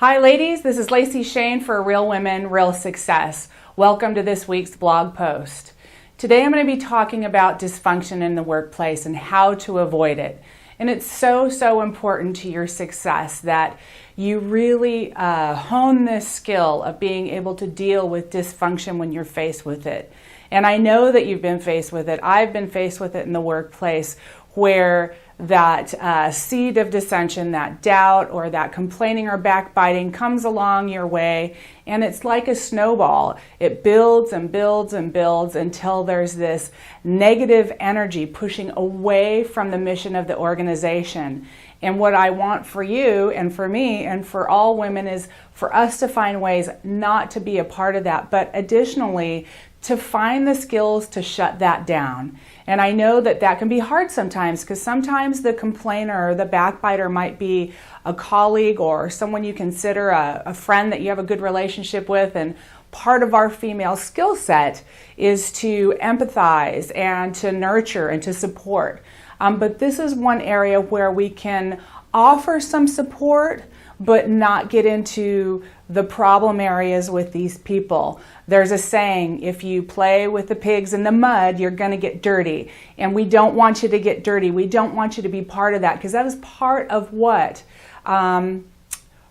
Hi ladies, this is Lacy Schoen for Real Women, Real Success. Welcome to this week's blog post. Today I'm going to be talking about dysfunction in the workplace and how to avoid it. And it's so important to your success that you really hone this skill of being able to deal with dysfunction when you're faced with it. And I know that you've been faced with it. I've been faced with it in the workplace where that seed of dissension, that doubt or that complaining or backbiting comes along your way, and it's like a snowball. It builds and builds and builds until there's this negative energy pushing away from the mission of the organization. And what I want for you and for me and for all women is for us to find ways not to be a part of that, but additionally to find the skills to shut that down. And I know that that can be hard sometimes, because sometimes the complainer or the backbiter might be a colleague or someone you consider a friend that you have a good relationship with. And part of our female skill set is to empathize and to nurture and to support. But this is one area where we can offer some support, but not get into the problem areas with these people. There's a saying, if you play with the pigs in the mud, you're going to get dirty. And we don't want you to get dirty. We don't want you to be part of that, because that is part of what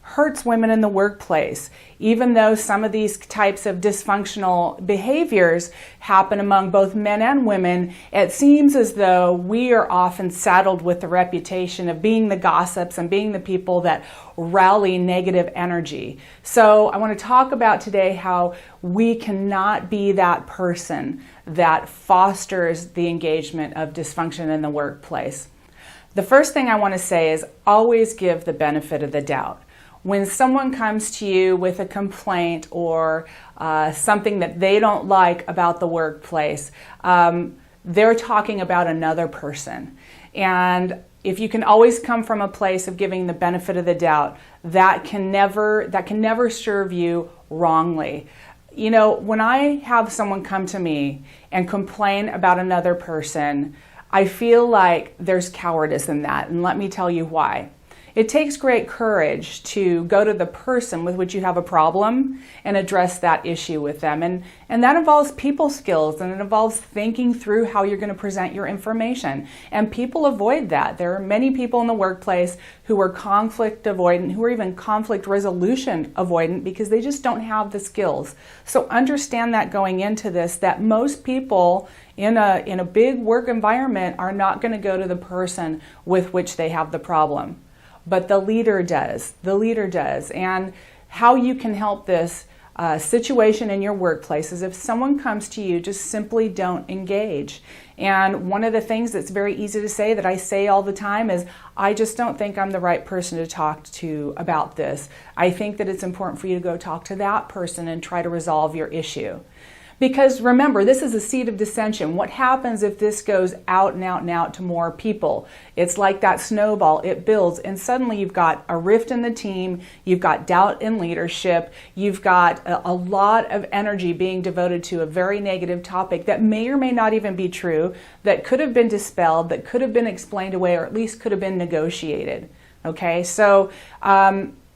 hurts women in the workplace. Even though some of these types of dysfunctional behaviors happen among both men and women, it seems as though we are often saddled with the reputation of being the gossips and being the people that rally negative energy. So I want to talk about today how we cannot be that person that fosters the engagement of dysfunction in the workplace. The first thing I want to say is always give the benefit of the doubt. When someone comes to you with a complaint or something that they don't like about the workplace, they're talking about another person. And if you can always come from a place of giving the benefit of the doubt, that can never serve you wrongly. You know, when I have someone come to me and complain about another person, I feel like there's cowardice in that, and let me tell you why. It takes great courage to go to the person with which you have a problem and address that issue with them. And that involves people skills, and it involves thinking through how you're going to present your information. And people avoid that. There are many people in the workplace who are conflict avoidant, who are even conflict resolution avoidant, because they just don't have the skills. So understand that going into this, that most people in a big work environment are not going to go to the person with which they have the problem. But the leader does. And how you can help this situation in your workplace is if someone comes to you, just simply don't engage. And one of the things that's very easy to say, that I say all the time, is I just don't think I'm the right person to talk to about this. I think that it's important for you to go talk to that person and try to resolve your issue. Because remember, this is a seed of dissension. What happens if this goes out and out and out to more people? It's like that snowball. It builds, and suddenly you've got a rift in the team, you've got doubt in leadership, you've got a lot of energy being devoted to a very negative topic that may or may not even be true, that could have been dispelled, that could have been explained away, or at least could have been negotiated. Okay, so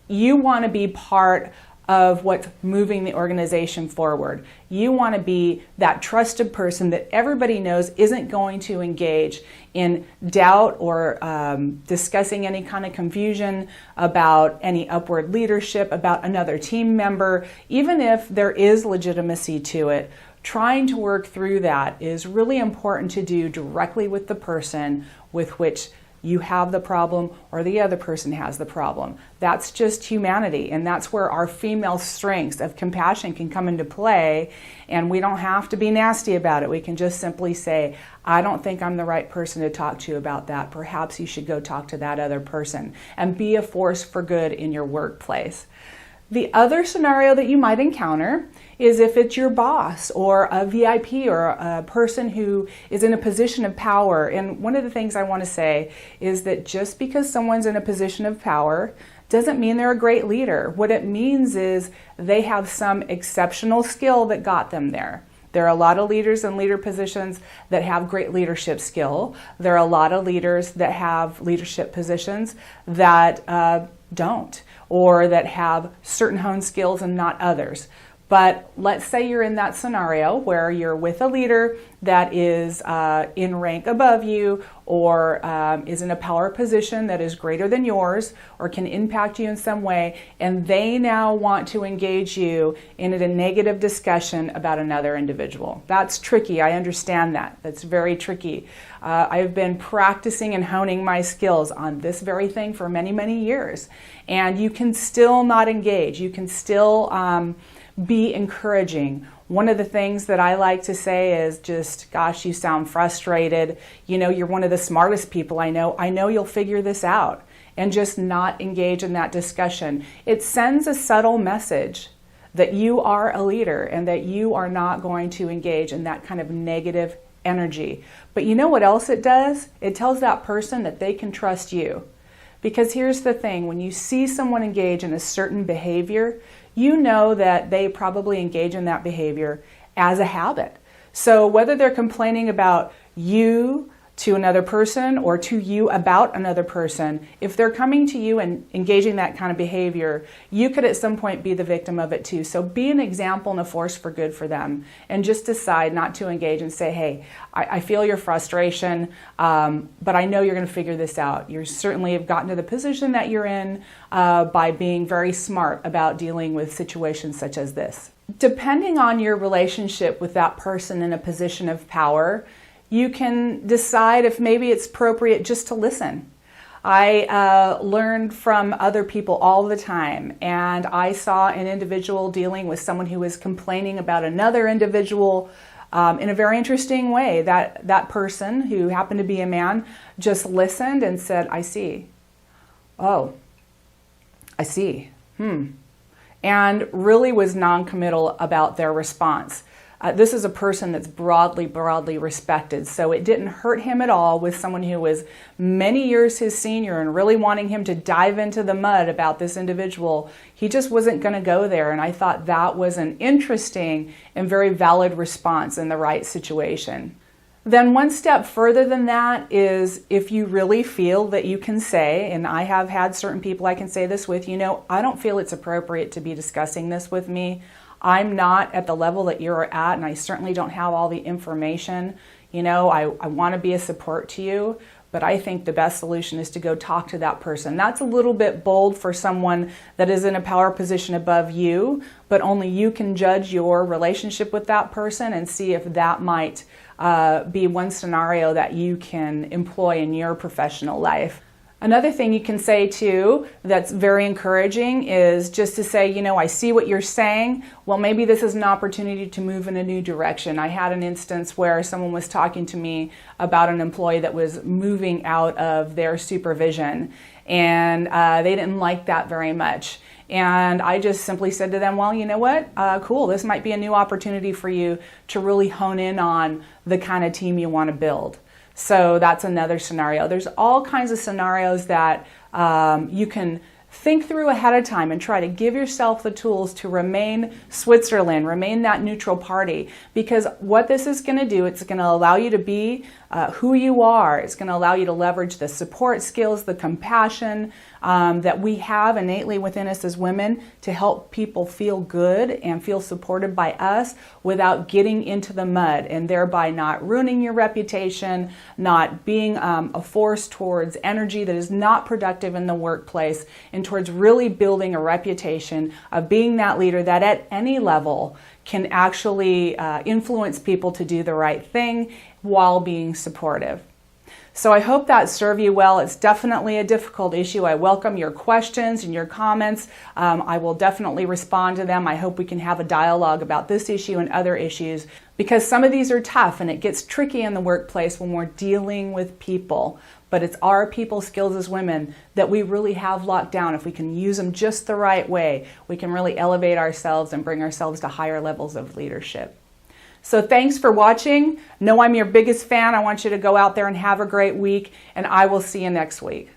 you want to be part of what's moving the organization forward. You want to be that trusted person that everybody knows isn't going to engage in doubt or discussing any kind of confusion about any upward leadership, about another team member. Even if there is legitimacy to it, trying to work through that is really important to do directly with the person with which you have the problem or the other person has the problem. That's just humanity, and that's where our female strengths of compassion can come into play, and we don't have to be nasty about it. We can just simply say, I don't think I'm the right person to talk to about that. Perhaps you should go talk to that other person, and be a force for good in your workplace. The other scenario that you might encounter is if it's your boss or a VIP or a person who is in a position of power. And one of the things I want to say is that just because someone's in a position of power doesn't mean they're a great leader. What it means is they have some exceptional skill that got them there. There are a lot of leaders in leader positions that have great leadership skill. There are a lot of leaders that have leadership positions that don't. or that have certain honed skills and not others. But let's say you're in that scenario where you're with a leader that is in rank above you, or is in a power position that is greater than yours, or can impact you in some way, and they now want to engage you in a negative discussion about another individual. That's tricky. I understand that. That's very tricky. I've been practicing and honing my skills on this very thing for many, many years. And you can still not engage. You can still be encouraging. One of the things that I like to say is just, gosh, you sound frustrated. You know, you're one of the smartest people I know. I know you'll figure this out. And just not engage in that discussion. It sends a subtle message that you are a leader and that you are not going to engage in that kind of negative energy. But you know what else it does? It tells that person that they can trust you. Because here's the thing, when you see someone engage in a certain behavior, you know that they probably engage in that behavior as a habit. So whether they're complaining about you to another person or to you about another person, if they're coming to you and engaging that kind of behavior, you could at some point be the victim of it too. So be an example and a force for good for them, and just decide not to engage and say, hey, I feel your frustration, but I know you're going to figure this out. You certainly have gotten to the position that you're in by being very smart about dealing with situations such as this. Depending on your relationship with that person in a position of power, you can decide if maybe it's appropriate just to listen. I learned from other people all the time, and I saw an individual dealing with someone who was complaining about another individual in a very interesting way. That person, who happened to be a man, just listened and said, I see. Oh, I see. And really was non-committal about their response. This is a person that's broadly respected, so it didn't hurt him at all with someone who was many years his senior and really wanting him to dive into the mud about this individual. He just wasn't going to go there, and I thought that was an interesting and very valid response in the right situation. Then one step further than that is, if you really feel that you can say, and I have had certain people I can say this with, you know, I don't feel it's appropriate to be discussing this with me. I'm not at the level that you're at, and I certainly don't have all the information. You know, I want to be a support to you, but I think the best solution is to go talk to that person. That's a little bit bold for someone that is in a power position above you, but only you can judge your relationship with that person and see if that might be one scenario that you can employ in your professional life. Another thing you can say too that's very encouraging is just to say, you know, I see what you're saying. Well, maybe this is an opportunity to move in a new direction. I had an instance where someone was talking to me about an employee that was moving out of their supervision, and they didn't like that very much. And I just simply said to them, well, you know what? Cool, this might be a new opportunity for you to really hone in on the kind of team you want to build. So that's another scenario. There's all kinds of scenarios that you can think through ahead of time and try to give yourself the tools to remain Switzerland, remain that neutral party. Because what this is going to do, it's going to allow you to be who you are. It's going to allow you to leverage the support skills, the compassion that we have innately within us as women to help people feel good and feel supported by us without getting into the mud, and thereby not ruining your reputation, not being a force towards energy that is not productive in the workplace, and towards really building a reputation of being that leader that at any level can actually influence people to do the right thing while being supportive. So I hope that served you well. It's definitely a difficult issue. I welcome your questions and your comments. I will definitely respond to them. I hope we can have a dialogue about this issue and other issues, because some of these are tough and it gets tricky in the workplace when we're dealing with people. But it's our people skills as women that we really have locked down. If we can use them just the right way, we can really elevate ourselves and bring ourselves to higher levels of leadership. So thanks for watching. Know I'm your biggest fan. I want you to go out there and have a great week, and I will see you next week.